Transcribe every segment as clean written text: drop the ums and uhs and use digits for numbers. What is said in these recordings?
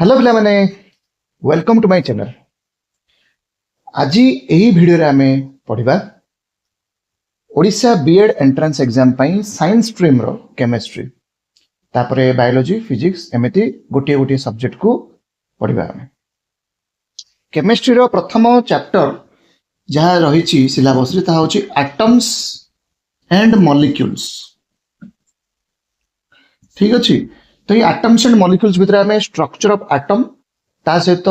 Hello पिला माने welcome to my channel. आज यही वीडियो रे आमे पढ़िबा ओडिशा बीएड एंट्रेंस एग्जाम पई साइंस स्ट्रीम रो केमिस्ट्री तापरे बायोलॉजी फिजिक्स एमिति गोटे गोटे सब्जेक्ट को पढ़िबा। आमे केमिस्ट्री रो प्रथम चैप्टर जहाँ रही सिलेबस रे ता होची एटम्स एंड मॉलिक्यूल्स। ठीक अछि। तो ये एटम्स एंड मॉलिक्यूल्स भितर आमे स्ट्रक्चर ऑफ एटम ता सहित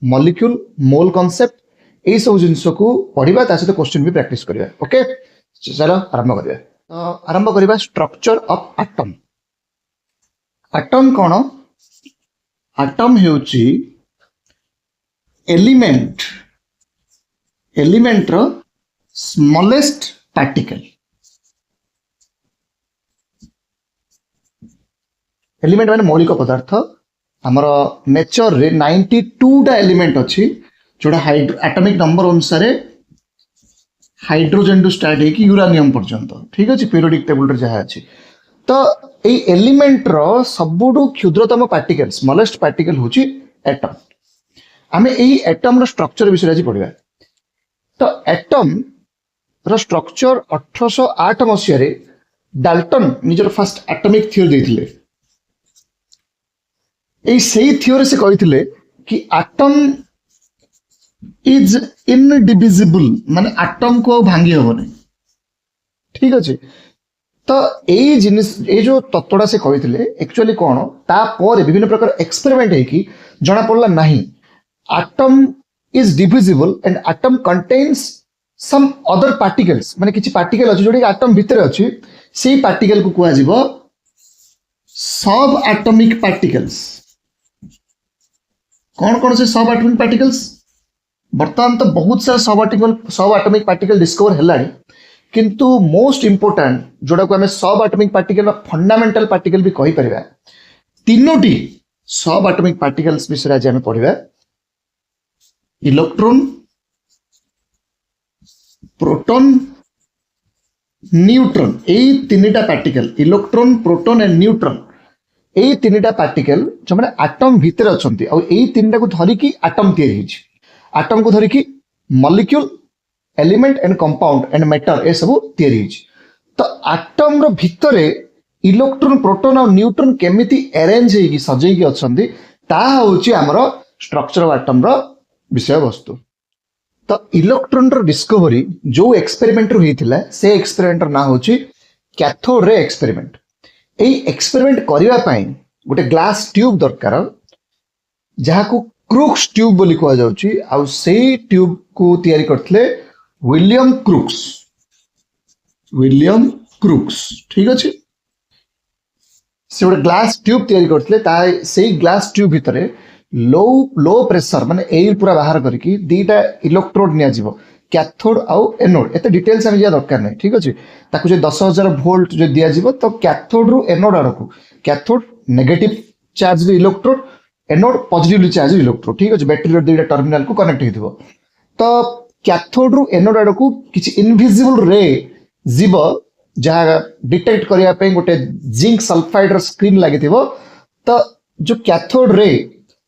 मॉलिक्यूल मोल कांसेप्ट ए सब जिंस को पढ़िबा ता सहित क्वेश्चन भी प्रैक्टिस करिबा। ओके चलो आरंभ करिबा। तो आरंभ करिबा स्ट्रक्चर ऑफ एटम। एटम कोन? एटम हेउची एलिमेंट रो स्मॉलेस्ट पार्टिकल। एलिमेंट माने मौलिक पदार्थ। हमर नेचर रे 92 टा एलिमेंट अछि जोडा एटॉमिक नंबर अनुसार हाइड्रोजन टू स्टार्ट है कि यूरेनियम पर्यंत। ठीक अछि। पीरियोडिक टेबल रे जहा अछि। तो ए एलिमेंट रो सबुडु क्षुद्रतम पार्टिकल स्मॉलेस्ट पार्टिकल होछि एटम। आमे एही एटम रो स्ट्रक्चर विषय आज पढिबा। तो एटम रो स्ट्रक्चर 1808 मसिया रे डाल्टन निजर फर्स्ट एटॉमिक थ्योरी देथिले। सही थ्योरी से कही कि एटम इज इनडिविजिबल माने एटम को भांगी होने। ठीक अच्छे। तो यही जिनिस ये जो तत्वटा से कही एक्चुअली कौन तापर विभिन्न प्रकार एक्सपेरिमेंट है कि जना पड़ला नहीं atom is divisible and atom contains some other particles माने किछि पार्टिकल अछि जोडी एटम भितर अछि सेही पार्टिकल को कुआ जिवो सब एटॉमिक पार्टिकल्स। कौन से सब एटॉमिक पार्टिकल्स? बर्तमान तो बहुत सारा सब एटॉमिक पार्टिकल डिस्कवर हेलानी किंतु मोस्ट इंपोर्टेंट जोड़ा को हमें सब एटॉमिक पार्टिकल फंडामेंटल पार्टिकल भी कहि परिबा तीनोटी सब एटॉमिक पार्टिकल्स विषय आज हमें पढ़िबा। Electron, proton, neutron. एई तीनटा particle electron, proton and neutron एई तीनटा पार्टिकल जो माने एटम भीतर अछंती और एई तीनटा को धरि की एटम तैयारी हिच। एटम को धरि की molecule, element and compound and matter ए सब तैयारी हिच। तो एटम रो भितरे इलेक्ट्रॉन, प्रोटॉन और न्यूट्रॉन केमिति अरेंज हे की सजै की अछंती ता होची हमरो स्ट्रक्चर ऑफ एटम रो विषय वस्तु। तो इलेक्ट्रॉन रो डिस्कवरी जो एक्सपेरिमेंट रो हेतिला से एक्सपेरिमेंट रो ना होची कैथोड रे एक्सपेरिमेंट। एई एक्सपेरिमेंट करिवा पई गोटे ग्लास ट्यूब दरकार जहा को क्रूक्स ट्यूब बोली कहआ जाउची आ सेई ट्यूब को तयारी करथले विलियम क्रूक्स। ठीक अछि। से गोटे ग्लास ट्यूब तयारी करथले ता सेई ग्लास ट्यूब भितरे लो प्रेशर माने एयर पूरा बाहर करके दीटा इलेक्ट्रोड निया जिवो कैथोड आउ एनोड। एते डिटेल्स हम जा दरकार नै। ठीक अछि। ताकू जे 10000 वोल्ट जो दिया जिवो तो कैथोड रु एनोड आडकू cathode negative charge electrode, anode positively charge electrode. ठीक अछि। बैटरी रो दीटा टर्मिनल को कनेक्ट हिथिबो। तो कैथोड रु एनोड आडकू किछि इनविजिबल रे जिवो जहा डिटेक्ट करिया पे गोटे जिंक सल्फाइड रो स्क्रीन लागिथिबो। तो जो कैथोड रे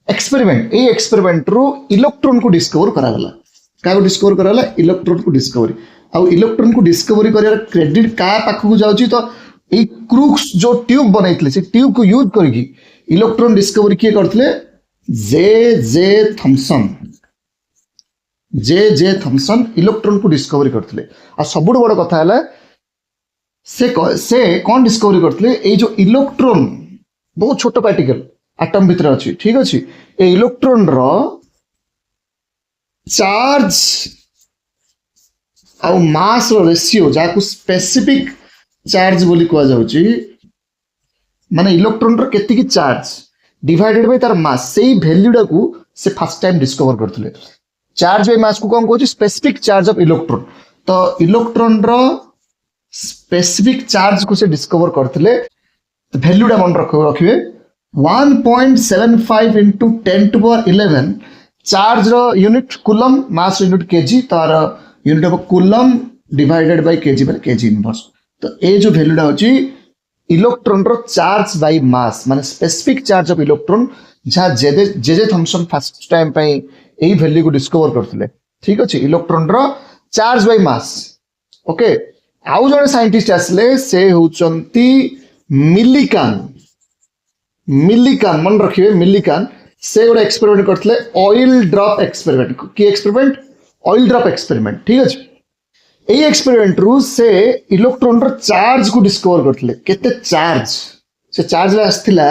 एक्सपेरिमेंट ए एक्सपेरिमेंट रु इलेक्ट्रॉन को डिस्कवर करागला। का डिस्कवर कराला? इलेक्ट्रॉन को डिस्कवरी। आउ इलेक्ट्रॉन को डिस्कवरी करिया क्रेडिट का पाखु को जाउची तो ए क्रूक्स जो ट्यूब बनाइतले से ट्यूब को यूज करके इलेक्ट्रॉन डिस्कवरी किए करथले जे थॉमसन इलेक्ट्रॉन को डिस्कवरी करथले। आ सबुठ बड़ कथा हला से कौन डिस्कवरी करथले ए जो इलेक्ट्रॉन बहुत छोट पार्टिकल एटम भीतर अछि। ठीक अछि। ए इलेक्ट्रॉन रो चार्ज आउ मास row ratio Jakhu specific charge बोली कहआ जाउची माने इलेक्ट्रॉन रो केति की चार्ज डिवाइडेड बाय तार मास सेही वैल्यूडा को से फर्स्ट टाइम डिस्कवर करथले। चार्ज बाय मास को कोन कहउची स्पेसिफिक चार्ज ऑफ इलेक्ट्रॉन। तो इलेक्ट्रॉन रो स्पेसिफिक चार्ज को से डिस्कवर करथले। वैल्यूडा मन रखिबे 1.75 into 10 to power 11 चार्ज रो unit coulomb, mass unit K G, तार unit of coulomb divided by K G inverse. तो ए जो वैल्यूडा होची इलेक्ट्रॉन रो चार्ज बाय मास माने स्पेसिफिक चार्ज ऑफ इलेक्ट्रॉन जहाँ जे थॉमसन फर्स्ट टाइम पे यही वैल्यू को डिस्कवर करथिले ठीक अछि इलेक्ट्रॉन रो चार्ज बाय मास ओके आउ जने साइंटिस्ट आसले से होचंती मिलिकान मन रखिए मिलिकान से गोटे एक्सपेरिमेंट करथिले ऑयल ड्रॉप एक्सपेरिमेंट की एक्सपेरिमेंट ऑयल ड्रॉप एक्सपेरिमेंट ठीक अछि एई एक्सपेरिमेंट रु से इलेक्ट्रॉन रो चार्ज को डिस्कवर करथिले केते चार्ज से चार्ज रे आस्थिला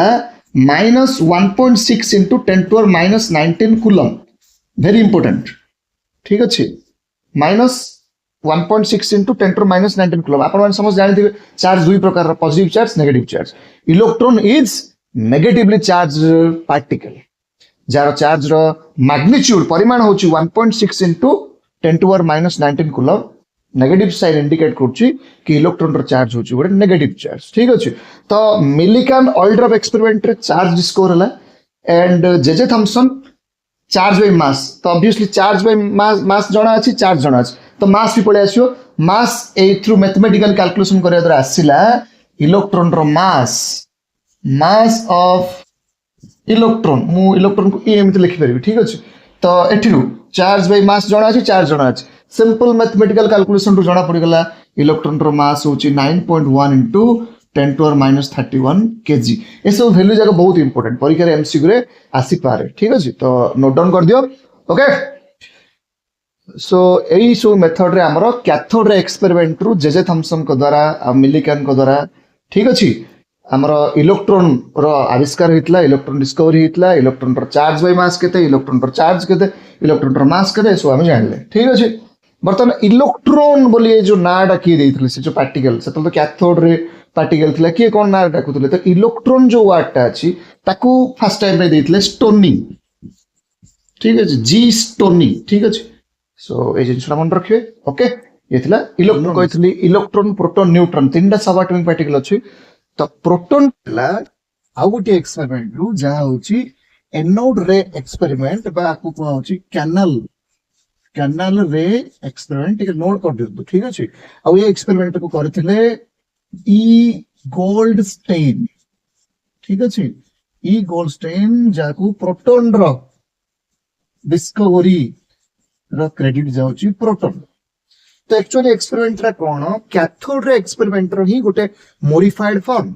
-1.6 into 10 to the -19 coulomb very important ठीक अछि -1.6 into 10 to the -19 कूलम आपण मन समझ जानि थिबे चार्ज दुई प्रकार रो positive charge negative charge electron is negatively charge particle जार चार्ज रो मैग्नीट्यूड परिमाण होची 1.6 into 10 to the -19 coulomb negative side indicate करछि कि इलेक्ट्रॉन रो चार्ज होछि गोटे नेगेटिव चार्ज ठीक अछि तो मिलिकान ऑयल ड्रॉप एक्सपेरिमेंट रे चार्ज डिस्कवर हला and J Thomson charge by मास तो ऑब्वियसली चार्ज बाय मास जणा अछि चार्ज जणा अछि तो मास भी पळे आसियो मास ए थ्रू मैथमेटिकल कैलकुलेशन करिया द्वारा आसिला इलेक्ट्रॉन रो मास ऑफ इलेक्ट्रॉन मु इलेक्ट्रॉन को एमति लिखि परिबी ठीक अछि तो एठिरु चार्ज बाय मास जणा अछि चार्ज जणा अछि सिंपल मैथमेटिकल कैलकुलेशन रु जणा पड़ी गला इलेक्ट्रॉन रो मास होची 9.1 into 10 to the -31 kg ए सब वैल्यू जाक बहुत इंपोर्टेंट परीक्षा रे एमसीक्यू रे आसी पारे ठीक अछि तो नोट डाउन कर दियो ओके सो एई सो मेथड रे हमरो कैथोड रे एक्सपेरिमेंट रु जे थॉमसन को द्वारा मिलिकन को द्वारा ठीक अछि हमरो इलेक्ट्रॉन रो आविष्कार हितला इलेक्ट्रॉन डिस्कवरी हितला इलेक्ट्रॉन रो चार्ज बाय मास केते इलेक्ट्रॉन रो चार्ज केते इलेक्ट्रॉन रो मास केते सो हम जानले ठीक अछि बर्तमान इलेक्ट्रॉन बोलिए जो नाडा की देइथिले से जो पार्टिकल से तो कैथोड रे पार्टिकल थिला के कोन ना डाकुथिले तो इलेक्ट्रॉन जो वर्डटा अछि ताकू फर्स्ट टाइम रे देइथिले स्टोनी ठीक अछि जी स्टोनी ठीक अछि सो ए जिनसरा मन रखिए ओके ये थिला इलेक्ट्रॉन कहिथली इलेक्ट्रॉन प्रोटॉन न्यूट्रॉन तीनटा सब एटॉमिक पार्टिकल अछि तो प्रोटॉन ला आउ गोटे एक्सपेरिमेंट रु जा होची एनोड रे एक्सपेरिमेंट बा आकू को होची कैनल रे एक्सपेरिमेंट के नोट कर दियो ठीक अछि आ ये एक्सपेरिमेंट को करथिले ई गोल्डस्टेन ठीक अछि ई गोल्डस्टेन जाकू प्रोटॉन रो डिस्कवरी रो क्रेडिट जाउची प्रोटॉन तो एक्चुअली एक्सपेरिमेंट रा कोन कैथोड रे एक्सपेरिमेंट रो ही गोटे मॉडिफाइड फॉर्म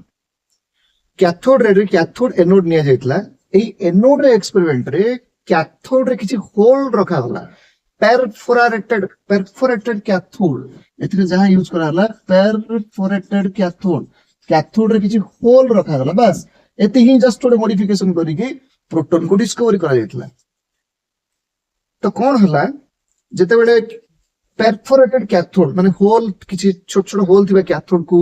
कैथोड एनोड निया जाइतला एई एनोड रे एक्सपेरिमेंट रे कैथोड रे किछि होल रखा होला perforated cathode एथिरे जहां यूज करा होला perforated cathode रे किछि होल रखा होला बस एते ही जस्ट थोड़े मॉडिफिकेशन करी के प्रोटॉन को डिस्कवर करा जाइतला तो कोन होला जते बेले perforated cathode माने होल किछि छोट छोट होल थिबा कैथोड को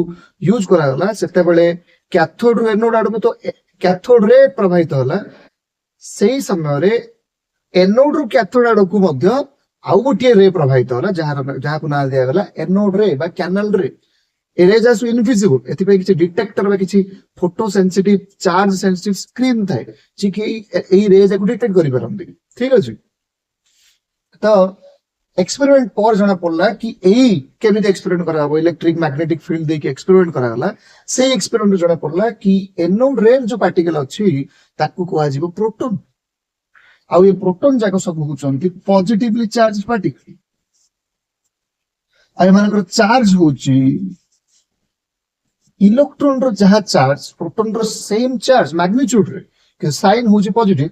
यूज करा होला सेते बेले कैथोड रो एनोड आडू तो कैथोड रे प्रभावित होला सेही समय रे एनोड रो कैथोड आडू को मध्य आउ गोटे रे प्रभावित होला जहाँ को नाम दिया गला एनोड रे बा कैनल रे ए रे जासु इनविजिबल एथि पे किछि डिटेक्टर बा किछि photo sensitive charge sensitive screen थाए जे कि एई रे जा को डिटेक्ट करि परंती ठीक अछि तो एक्सपेरिमेंट पर जणा पड़ला कि एई केमिति एक्सपेरिमेंट करा हो इलेक्ट्रिक मैग्नेटिक फील्ड दे के एक्सपेरिमेंट करा गला से एक्सपेरिमेंट जणा पड़ला कि एनोड रे जो पार्टिकल अछि ताकू को आजिबो प्रोटॉन आउ ये प्रोटॉन जाको सब होचंती पॉजिटिवली चार्ज पार्टिकल आ मानकर चार्ज होची इलेक्ट्रॉन रो जहा चार्ज प्रोटॉन रो सेम चार्ज मैग्नीट्यूड रे के साइन होची positive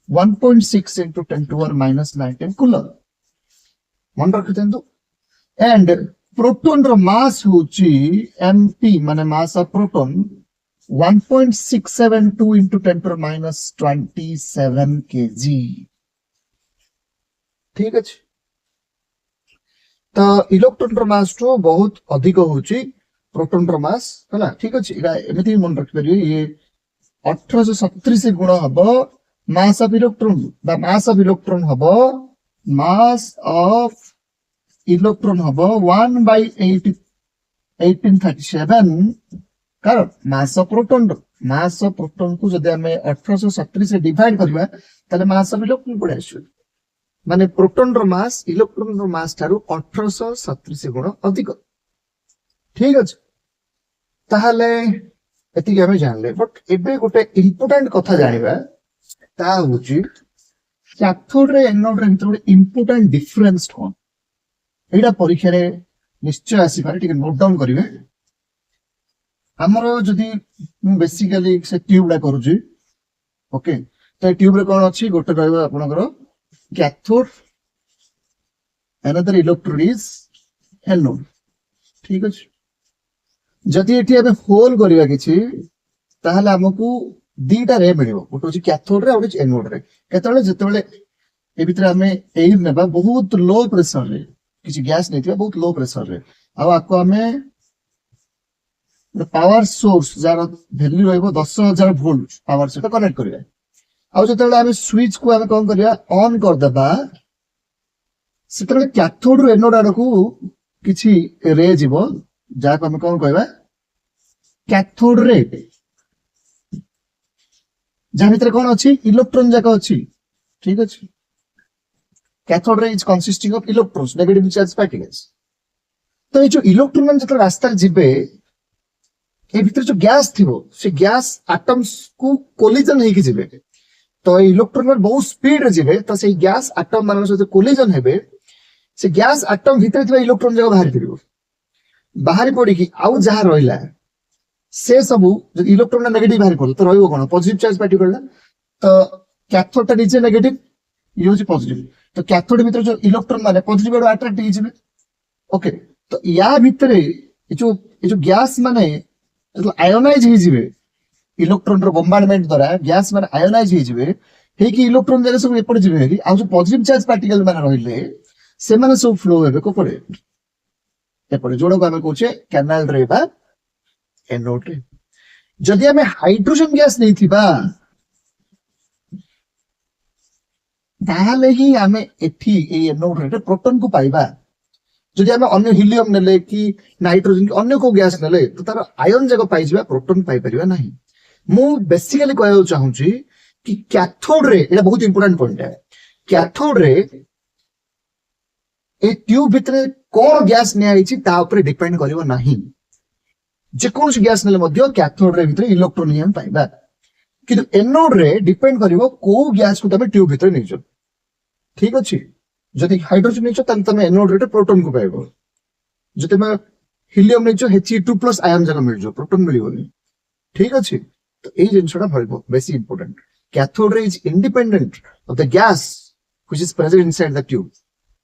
1.6 into 10 to the -19 coulomb मन रखतेंदो एंड प्रोटॉन रो मास होची mp माने मास of proton 1.672 into 10 to the -27 kg ठीक अछि तो इलेक्ट्रॉन रो मास तो बहुत अधिक होची प्रोटॉन रो मास हला ठीक अछि एगा एमिति मन रख परियो ये 1837 गुण हबो मास ऑफ इलेक्ट्रॉन बा मास ऑफ इलेक्ट्रॉन हबो मास ऑफ इलेक्ट्रॉन हबो 1/8 1837 कारण मास ऑफ प्रोटॉन को जदि हमें 1870 से डिवाइड करबा तले मास ऑफ इलेक्ट्रॉन पड़े आछो माने प्रोटॉन रो मास इलेक्ट्रॉन रो मास थारु 1870 गुण अधिक ठीक अछि ताहले एतिक आमे जानले बट एबे गोटे इंपोर्टेंट कथा जानिबा ता होची कैथोड रे एनोड रे भितर गोटे इंपोर्टेंट डिफरेंस कोन एटा परीक्षा रे निश्चय आसी पारे ठीक नोट डाउन करिवे हमरो जदी बेसिकली से ट्यूब ला करूची ओके तो ट्यूब रे कोन अछि गोटे कहबा आपनकर cathode another electrode is anode ठीक अछि जदि एठी आमे होल करिवा किछि ताहले हमकु दीटा रे मिलिबो गोटे अछि कैथोड रे और एनोड रे केतले जतले ए भितर आमे एयर नेबा बहुत लो प्रेशर रे किछि गैस नैथिबा बहुत लो प्रेशर रे आ आको आमे पावर सोर्स जार वैल्यू रहबो 10000 वोल्ट पावर से कनेक्ट करिवा आ जतले आमे स्विच को आमे कोन करिवा ऑन कर देबा सेतले कैथोड रो एनोड आडकू किछि रे जीवो जाको आमे कोन कहबा कैथोड रे जा भितर कोन अछि इलेक्ट्रॉन जाको अछि ठीक अछि cathode ray is consisting of electrons negative charge particles तो ये जो इलेक्ट्रॉन जत रास्ता जिबे ए भितर जो गैस थिबो से गैस एटम्स को कोलिजन हेकि जिबे तो इलेक्ट्रॉन बहुत स्पीड रे जिबे तो से गैस एटम मान से कोलिजन हेबे से गैस एटम भितर थिबा इलेक्ट्रॉन जाको बाहर थिबो बाहर पड़ी कि आउ जहा रहिला से सबु जो इलेक्ट्रॉन नेगेटिव बाहर पड़ल तो रहइबो कोन पॉजिटिव चार्ज पार्टिकल तो कैथोड टा नीचे नेगेटिव ये होची पॉजिटिव तो कैथोड भीतर जो इलेक्ट्रॉन माने पॉजिटिव एडो अट्रैक्ट ही जिबे ओके तो या भीतर ये जो गैस माने जो आयोनाइज ही जिबे इलेक्ट्रॉन रो बॉम्बार्डमेंट द्वारा गैस माने आयोनाइज ही जिबे हे कि इलेक्ट्रॉन जगह सब एपड़ जिबे आ जो पॉजिटिव चार्ज पार्टिकल माने रहिले से माने सब फ्लो हेबे को पड़े एपड़ जोडो को हमें कहूचे कैनाल रे बा एनोड रे जदि हमें हाइड्रोजन गैस नहीं थिबा ताहले ही हमें एठी ए एनोड रे प्रोटॉन को पाइबा जदि हमें अन्य हीलियम नेले कि नाइट्रोजन कि अन्य को गैस नेले तो तार आयन जगह पाइ जिबा प्रोटॉन पाइ परिबा नहीं मु बेसिकली कहउ चाहूची कि कैथोड रे एटा बहुत इंपोर्टेंट पॉइंट है कैथोड रे ए ट्यूब भितर कोन गैस ने आइची ता ऊपर डिपेंड करिवो नाही जे कोन गैस नेले मध्य कैथोड रे भितर इलेक्ट्रॉन ही हम पाइबा किंतु एनोड रे डिपेंड करिवो को गैस को तमे ट्यूब भितर नेजो ठीक अछि जदि हाइड्रोजन नेचो तन तमे एनोड रे प्रोटॉन को पाइबो जदि तमे हीलियम नेचो He2+ आयन जगह मिलजो प्रोटॉन मिलिबोनी ठीक अछि तो ए जिंसडा भरिबो बेसी important cathode ray is independent of the gas which is present inside the tube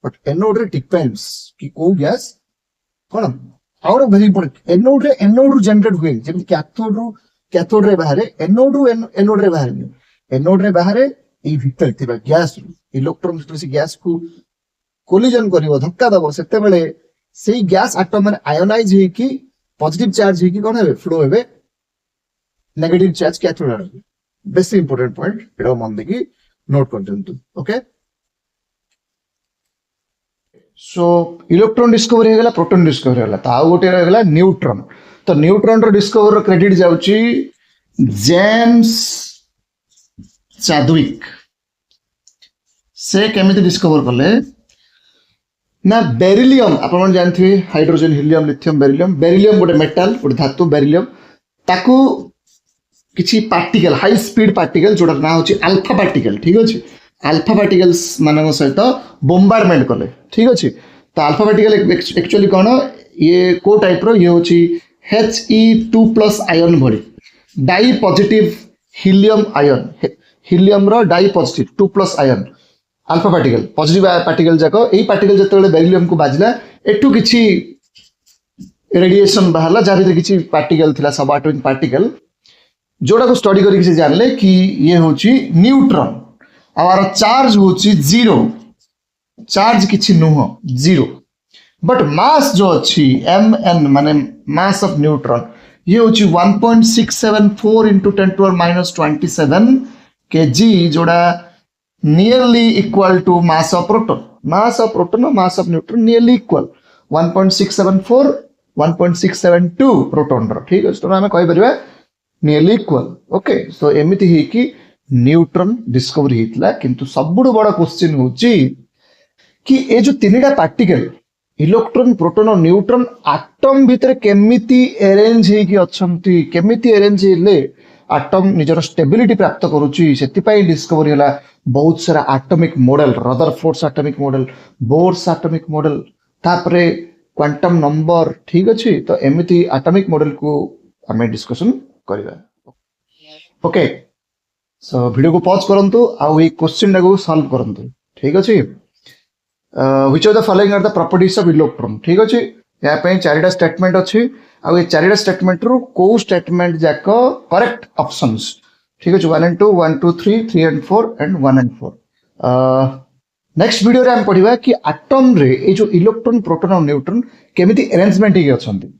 but anode रे डिपेंड्स कि को गैस कोन और वेरी इंपोर्टेंट एनोड जनरेट हुए जेम कैथोड रे बाहर एनोड रे बाहर एनोड रे बाहर ए भीतर थिबा गैस इलेक्ट्रॉन से गैस को कोलिजन करिवो धक्का दबो सेते बेले सेही गैस एटम माने आयोनाइज हे कि पॉजिटिव चार्ज हे कि कोन हेबे फ्लो हेबे नेगेटिव चार्ज कैथोड रे बेसी इंपोर्टेंट पॉइंट एडो मन देखि नोट कर दंतु ओके सो इलेक्ट्रॉन डिस्कवर हे गेला प्रोटॉन डिस्कवर हे गेला त आ गोटे रह गेला न्यूट्रॉन तो न्यूट्रॉन रो डिस्कवर रो क्रेडिट जाउची जेम्स चैडविक से केमिति डिस्कवर करले ना बेरिलियम आपण जानथि हाइड्रोजन हीलियम लिथियम बेरिलियम गोटे मेटल गोटे धातु बेरिलियम ताकू किछि पार्टिकल हाई स्पीड पार्टिकल जोडा ना होची अल्फा पार्टिकल ठीक अछि अल्फा पार्टिकल्स मानक सहित बोम्बार्डमेंट कले ठीक अछि तो अल्फा पार्टिकल एक्चुअली कोन ये को टाइप रो ये होची He2+ आयन भरी डाई पॉजिटिव हीलियम आयन हीलियम रो डाई positive 2+ ion alpha particle positive particle जाको एई पार्टिकल जतले बेरिलियम को बाजला एटू किछि रेडिएशन बाहला जा भीतर किछि पार्टिकल थिला सब एटॉमिक पार्टिकल जोडा को स्टडी करी किछि जानले कि ये होची न्यूट्रॉन आवर चार्ज होची 0 चार्ज किछि नुह 0 बट मास जो अछि mn माने मास ऑफ न्यूट्रॉन ये होची 1.674 into 10⁻⁻27 kg जोड़ा nearly equal to mass of proton और mass of neutron nearly equal 1.674 1.672 proton रो ठीक है तो हमें कहि परिबा नियरली इक्वल ओके सो एमिति ही कि न्यूट्रॉन डिस्कवर हितला किंतु सबुड बड़ा क्वेश्चन होची कि ए जो तीनटा पार्टिकल इलेक्ट्रॉन प्रोटॉन और न्यूट्रॉन एटम भितर केमिति अरेंज हेकी अछंती केमिति अरेंज हेले एटम निजर स्टेबिलिटी प्राप्त करूची सेति पई डिस्कवरी होला बहुत सारा atomic model Rutherford atomic model Bohr's atomic model तापरे क्वांटम नंबर ठीक अछि तो एमिति एटॉमिक मॉडल को हमें डिस्कशन करबा ओके सो वीडियो को पॉज करंतु आ ए क्वेश्चन को सॉल्व करंतु ठीक अछि which of the following are the properties of electron ठीक अछि या पे चारिटा स्टेटमेंट अछि आ ए चारिटा स्टेटमेंट रो को स्टेटमेंट जाक करेक्ट ऑप्शंस ठीक अछि 1 and 2 1 2 3 3 and 4 and 1 and 4 next video रे हम पढिबा कि एटम रे ए जो इलेक्ट्रॉन प्रोटॉन और न्यूट्रॉन केमिति अरेंजमेंट हे अछंती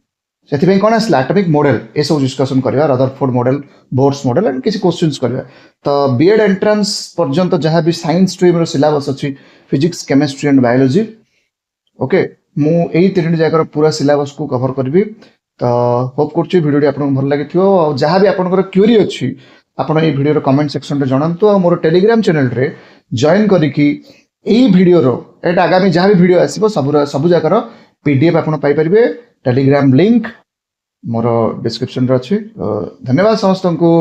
सेति पे कोन आसला एटॉमिक मॉडल ए सब डिस्कशन करबा Rutherford model Bohr's model and किसी क्वेश्चंस करबा तो बीएड एंट्रेंस पर्यंत जहां भी साइंस स्ट्रीम रो सिलेबस अछि physics chemistry and biology okay मु एई तीन जगह पूरा सिलेबस को कवर करबी तो होप करछि वीडियो आपन भल लागिथियो और जहां भी आपन क्वेरी अछि आपन ए वीडियो रो कमेंट सेक्शन रे जणांतु और मोर टेलीग्राम चैनल रे जॉइन करिकि एई वीडियो रो एटा आगामी जहां भी वीडियो आसीबो सब जगह पीडीएफ आपन पाई परिबे टेलीग्राम लिंक मोर डिस्क्रिप्शन रे अछि धन्यवाद समस्त को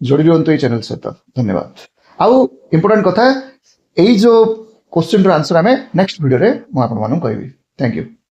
जोड़ी रहंतु ए चैनल सहित धन्यवाद आउ इंपोर्टेंट कथा एई जो क्वेश्चन रो आंसर हमें नेक्स्ट वीडियो रे मु आपन मानु कहबी थैंक यू